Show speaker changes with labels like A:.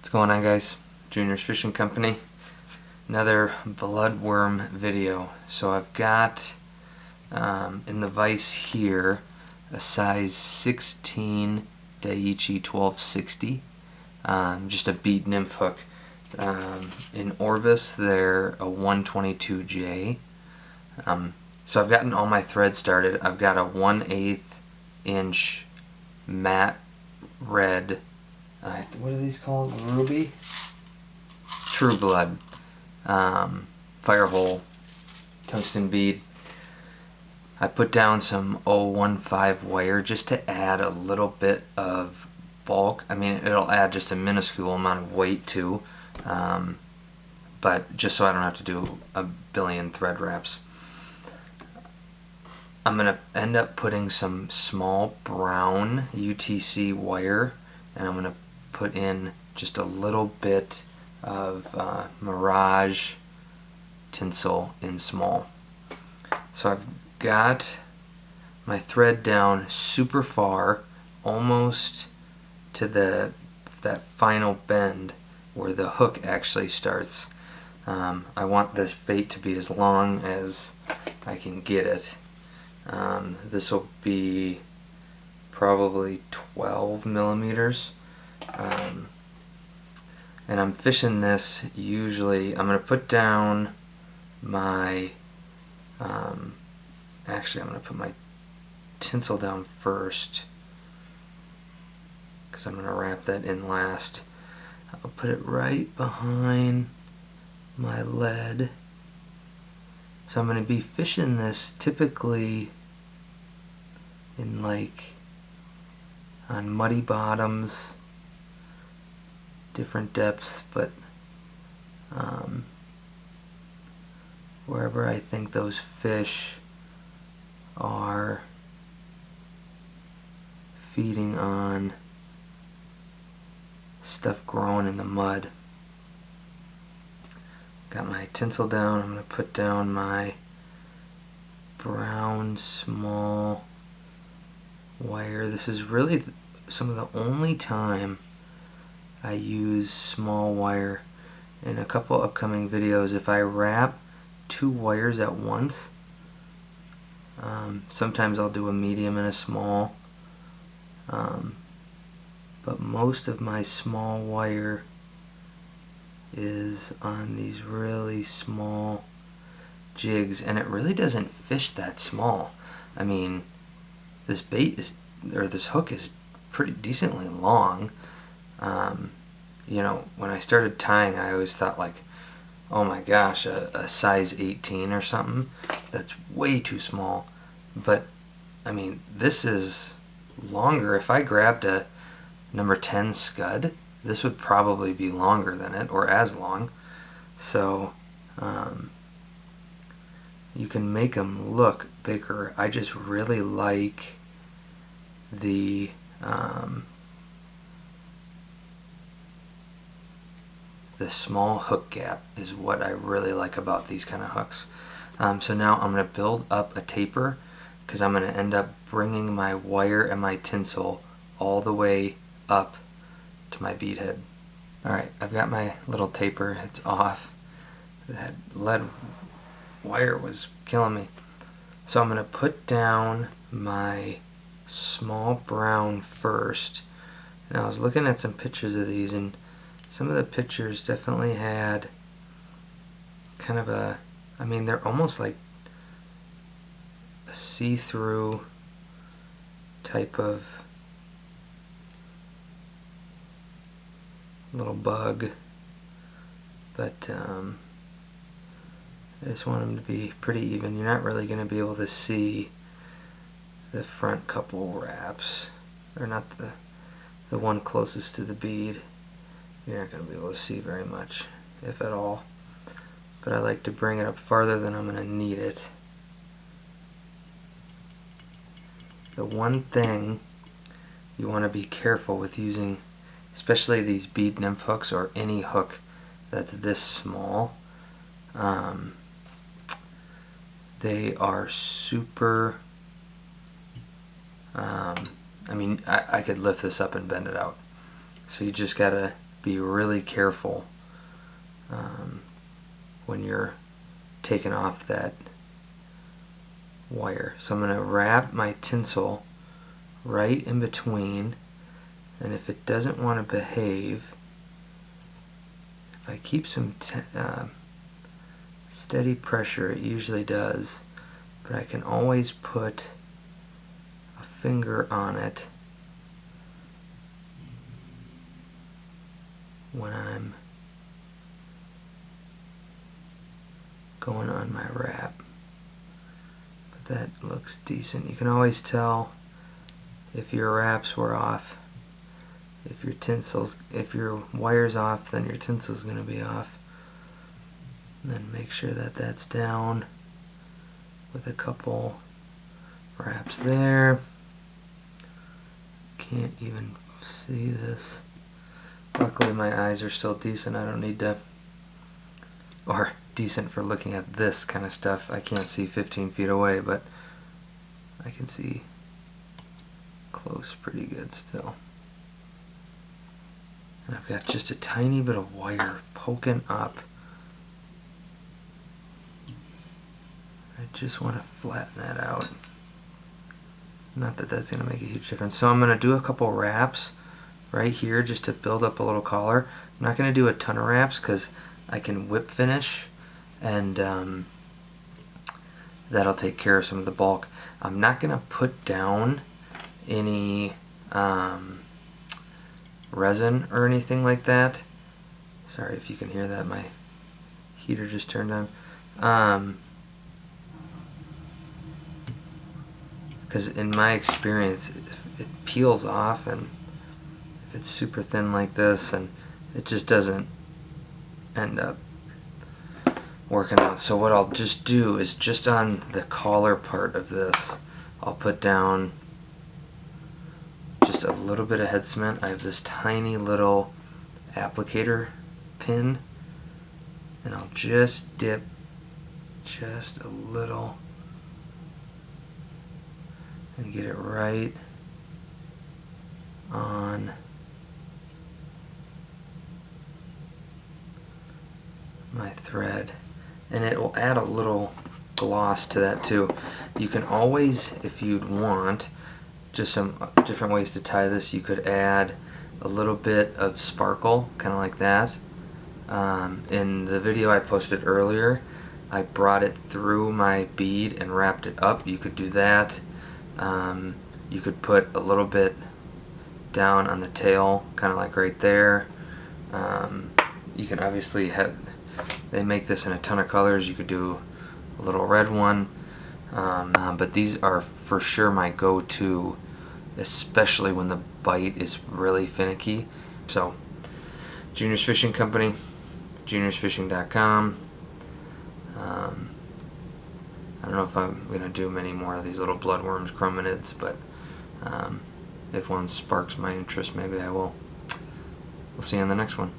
A: What's going on, guys? Junior's Fishing Company. Another bloodworm video. So I've got in the vise here a size 16 Daiichi 1260, just a bead nymph hook. In Orvis they're a 122J. So I've gotten all my threads started. I've got a 1/8 inch matte red, what are these called? Ruby? True Blood firehole tungsten bead. I put down some 015 wire just to add a little bit of bulk. I mean, it'll add just a minuscule amount of weight too, but just so I don't have to do a billion thread wraps. I'm going to end up putting some small brown UTC wire, and I'm going to put in just a little bit of Mirage tinsel in small. So I've got my thread down super far, almost to that final bend where the hook actually starts. I want this bait to be as long as I can get it. This will be probably 12 millimeters. And I'm fishing this usually. I'm going to put down my, actually I'm going to put my tinsel down first, because I'm going to wrap that in last. I'll put it right behind my lead. So I'm going to be fishing this typically in on muddy bottoms, different depths, but wherever I think those fish are feeding on stuff growing in the mud. Got my tinsel down. I'm going to put down my brown small wire. This is really some of the only time I use small wire. In a couple upcoming videos, if I wrap 2 wires at once, sometimes I'll do a medium and a small, but most of my small wire is on these really small jigs, and it really doesn't fish that small. I mean, this bait is, or this hook is pretty decently long. You know, when I started tying, I always thought like, oh my gosh, a size 18 or something, that's way too small. But I mean, this is longer. If I grabbed a number 10 scud, this would probably be longer than it, or as long. So you can make them look bigger. I just really like the small hook gap is what I really like about these kind of hooks. So now I'm going to build up a taper, because I'm going to end up bringing my wire and my tinsel all the way up to my bead head. Alright, I've got my little taper. It's off. That lead wire was killing me. So I'm going to put down my small brown first. And I was looking at some pictures of these, and some of the pictures definitely had kind of a, I mean, they're almost like a see-through type of little bug, but I just want them to be pretty even. You're not really going to be able to see the front couple wraps, or not the one closest to the bead. You're not going to be able to see very much, if at all. But I like to bring it up farther than I'm going to need it. The one thing you want to be careful with using, especially these bead nymph hooks or any hook that's this small, they are super, I mean, I could lift this up and bend it out. So you just gotta be be really careful when you're taking off that wire. So I'm going to wrap my tinsel right in between, and if it doesn't want to behave, if I keep some steady pressure, it usually does, but I can always put a finger on it when I'm going on my wrap. But that looks decent. You can always tell if your wraps were off. If your wire's off, then your tinsel's going to be off. And then make sure that that's down with a couple wraps there. Can't even see this. Luckily my eyes are still decent. I don't need to, or decent for looking at this kind of stuff. I can't see 15 feet away, but I can see close pretty good still. And I've got just a tiny bit of wire poking up. I just want to flatten that out. Not that that's going to make a huge difference. So I'm going to do a couple wraps right here just to build up a little collar. I'm not going to do a ton of wraps because I can whip finish, and that'll take care of some of the bulk. I'm not going to put down any resin or anything like that. Sorry if you can hear that, my heater just turned on. Because in my experience it peels off, and if it's super thin like this, and it just doesn't end up working out. So what I'll just do is just on the collar part of this, I'll put down just a little bit of head cement. I have this tiny little applicator pin, and I'll just dip just a little and get it right on my thread, and it will add a little gloss to that too. You can always, if you'd want, just some different ways to tie this. You could add a little bit of sparkle, kind of like that. In the video I posted earlier, I brought it through my bead and wrapped it up. You could do that. You could put a little bit down on the tail, kind of like right there. You can obviously have, they make this in a ton of colors. You could do a little red one, but these are for sure my go-to, especially when the bite is really finicky. So Junior's Fishing Company, juniorsfishing.com. I don't know if I'm going to do many more of these little bloodworms, chromatids, but if one sparks my interest, maybe I will. We'll see you on the next one.